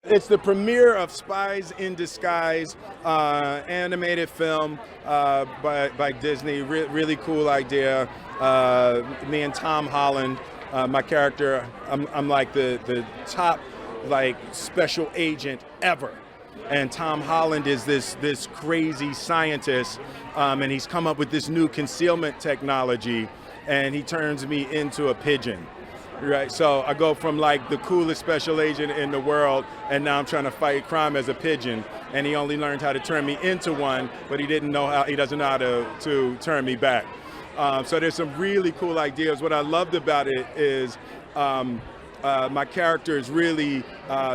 It's the premiere of Spies in Disguise, animated film by Disney. Really cool idea. Me and Tom Holland, my character, I'm like the top like special agent ever. And Tom Holland is this crazy scientist, and he's come up with this new concealment technology, and he turns me into a pigeon. Right, so I go from like the coolest special agent in the world, and now I'm trying to fight crime as a pigeon. And he only learned how to turn me into one, but he doesn't know how to turn me back. So there's some really cool ideas. What I loved about it is my character is really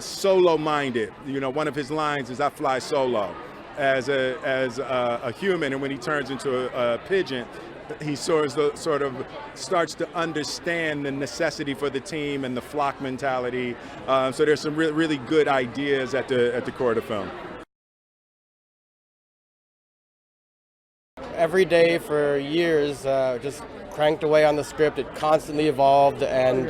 solo-minded. You know, one of his lines is "I fly solo" as a human, and when he turns into a pigeon, he sort of starts to understand the necessity for the team and the flock mentality. So there's some really good ideas at the core of the film. Every day for years, just cranked away on the script. It constantly evolved and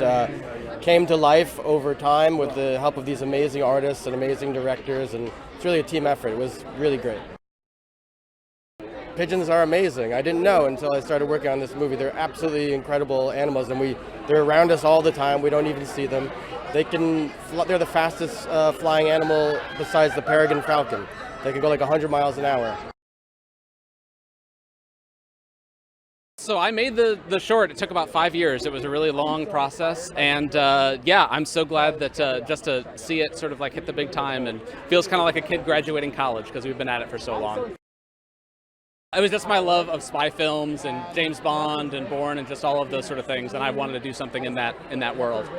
came to life over time with the help of these amazing artists and amazing directors, and it's really a team effort. It was really great. Pigeons are amazing. I didn't know until I started working on this movie. They're absolutely incredible animals, and they're around us all the time. We don't even see them. They're the fastest flying animal besides the peregrine falcon. They can go like 100 miles an hour. So I made the short. It took about 5 years. It was a really long process, and yeah, I'm so glad that just to see it sort of like hit the big time, and feels kind of like a kid graduating college because we've been at it for so long. It was just my love of spy films and James Bond and Bourne and just all of those sort of things, and I wanted to do something in that world.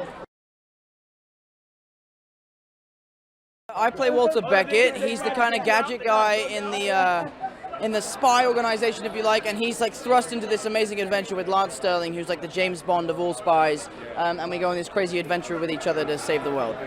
I play Walter Beckett. He's the kind of gadget guy in the spy organization, if you like, and he's like thrust into this amazing adventure with Lance Sterling, who's like the James Bond of all spies, and we go on this crazy adventure with each other to save the world.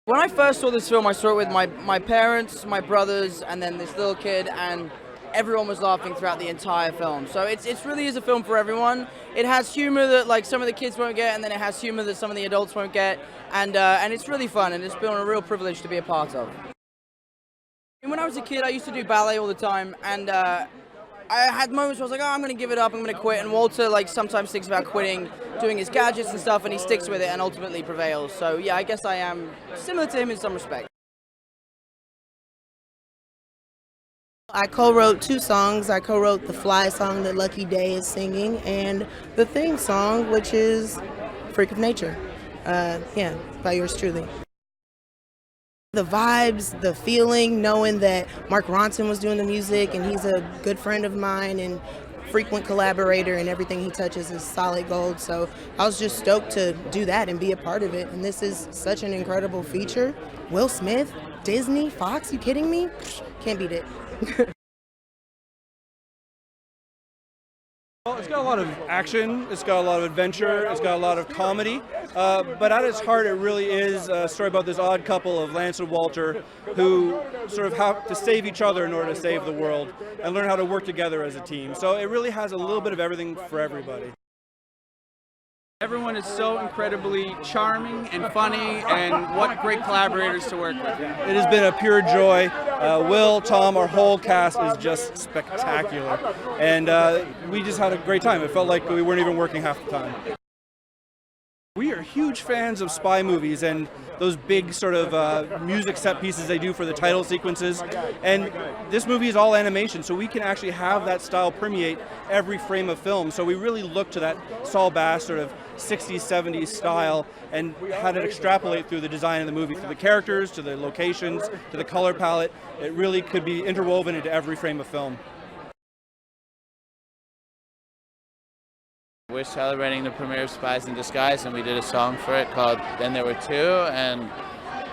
When I first saw this film, I saw it with my parents, my brothers, and then this little kid, and everyone was laughing throughout the entire film. So it really is a film for everyone. It has humor that like some of the kids won't get, and then it has humor that some of the adults won't get, and it's really fun, and it's been a real privilege to be a part of. When I was a kid, I used to do ballet all the time, and I had moments where I was like, oh, I'm going to give it up, I'm going to quit, and Walter like sometimes thinks about quitting, doing his gadgets and stuff, and he sticks with it and ultimately prevails. So yeah, I guess I am similar to him in some respect. I co-wrote 2 songs. I co-wrote the Fly song that Lucky Day is singing, and the theme song, which is Freak of Nature, yeah, by yours truly. The vibes, the feeling, knowing that Mark Ronson was doing the music, and he's a good friend of mine and frequent collaborator, and everything he touches is solid gold. So I was just stoked to do that and be a part of it. And this is such an incredible feature. Will Smith, Disney, Fox, you kidding me? Can't beat it. Well, it's got a lot of action, it's got a lot of adventure, it's got a lot of comedy, but at its heart it really is a story about this odd couple of Lance and Walter who sort of have to save each other in order to save the world and learn how to work together as a team. So it really has a little bit of everything for everybody. Everyone is so incredibly charming and funny, and what great collaborators to work with. It has been a pure joy. Will, Tom, our whole cast is just spectacular. And we just had a great time. It felt like we weren't even working half the time. We are huge fans of spy movies and those big sort of music set pieces they do for the title sequences. And this movie is all animation, so we can actually have that style permeate every frame of film. So we really look to that Saul Bass sort of 60s, 70s style and had it extrapolate through the design of the movie, through the characters, to the locations, to the color palette. It really could be interwoven into every frame of film. We're celebrating the premiere of Spies in Disguise, and we did a song for it called Then There Were Two, and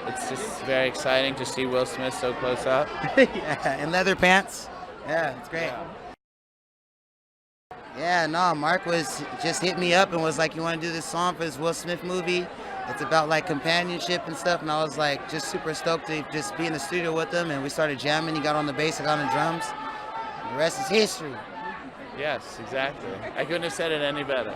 it's just very exciting to see Will Smith so close up. Yeah, in leather pants. Yeah, it's great. Yeah, no, Mark just hit me up and was like, you want to do this song for this Will Smith movie? It's about like companionship and stuff, and I was like just super stoked to just be in the studio with him, and we started jamming. He got on the bass, I got on the drums. The rest is history. Yes, exactly. I couldn't have said it any better.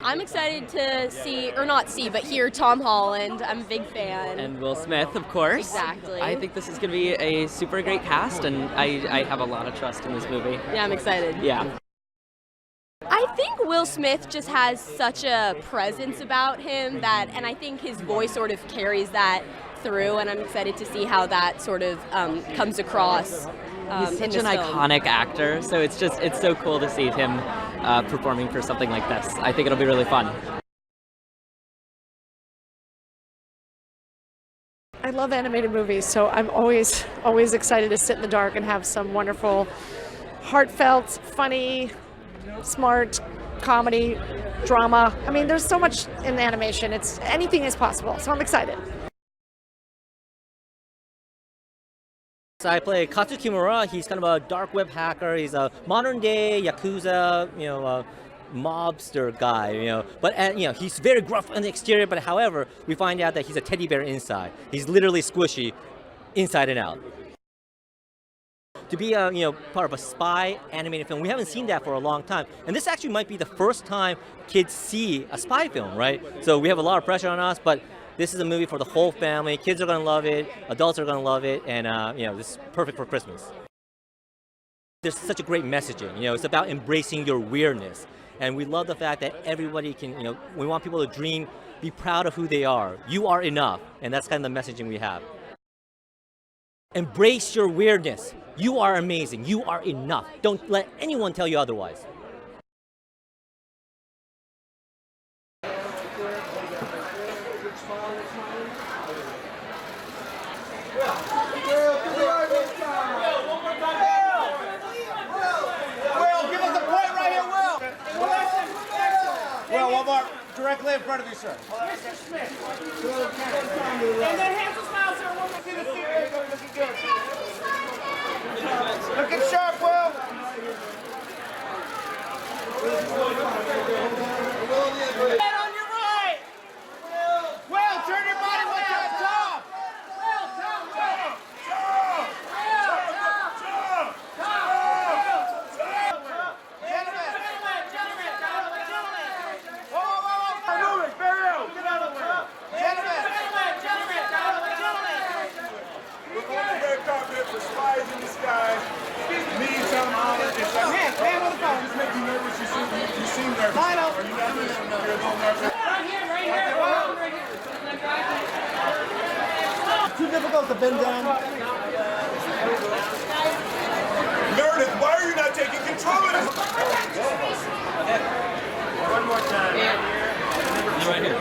I'm excited to see, or not see, but hear Tom Holland. I'm a big fan. And Will Smith, of course. Exactly. I think this is going to be a super great cast, and I have a lot of trust in this movie. Yeah, I'm excited. Yeah. I think Will Smith just has such a presence about him that, and I think his voice sort of carries that through, and I'm excited to see how that sort of comes across. He's such in an this film. iconic actor, so it's so cool to see him performing for something like this. I think it'll be really fun. I love animated movies, so I'm always excited to sit in the dark and have some wonderful, heartfelt, funny, smart comedy, drama. I mean, there's so much in animation. Anything is possible, so I'm excited. So I play Katsu Kimura. He's kind of a dark web hacker. He's a modern day Yakuza, mobster guy, But he's very gruff on the exterior, but however, we find out that he's a teddy bear inside. He's literally squishy inside and out. To be part of a spy animated film, we haven't seen that for a long time. And this actually might be the first time kids see a spy film, right? So we have a lot of pressure on us, but this is a movie for the whole family. Kids are going to love it, adults are going to love it, and this is perfect for Christmas. There's such a great messaging, it's about embracing your weirdness. And we love the fact that everybody can, we want people to dream, be proud of who they are. You are enough, and that's kind of the messaging we have. Embrace your weirdness. You are amazing. You are enough. Don't let anyone tell you otherwise. Directly in front of you, sir. Mr. Smith. And then hands a smile, sir. One more. See the seat. Looking good. Looking sharp, Will. Head on your right. Will, turn your body one time. Tom. Will, Tom, Will. For Spies in Disguise, me, Tom Holland, and just make you nervous. You seem nervous. Are you nervous? You're a little nervous. Right here. Too difficult to bend down. Meredith, why are you not taking control of this? One more time. Right here.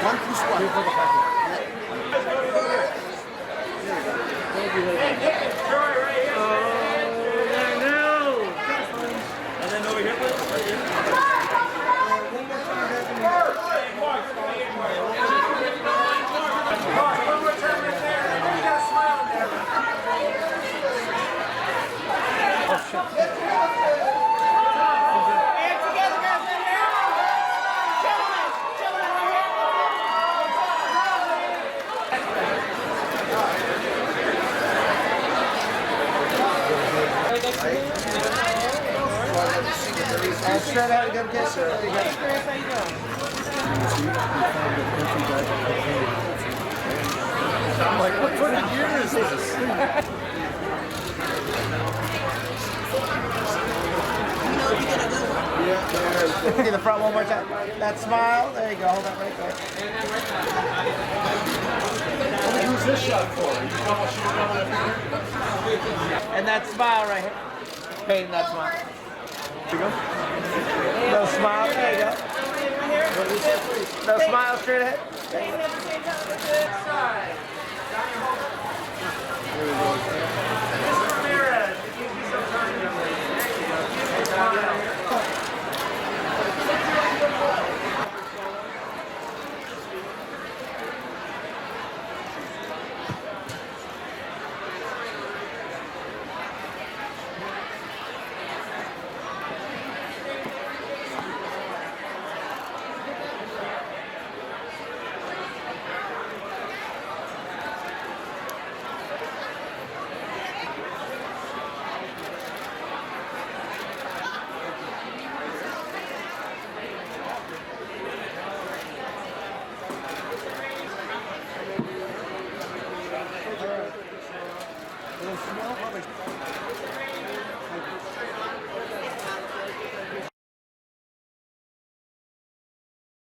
One through squat. And then over here, straight out and go get sir. How you doing? I'm like, what fucking year is this? Yeah, the front one more time. That smile. There you go. Hold that right there. Who's this shot for? And that smile right here. Painting that smile. There you go. No smile. There you go. No smile. Straight ahead.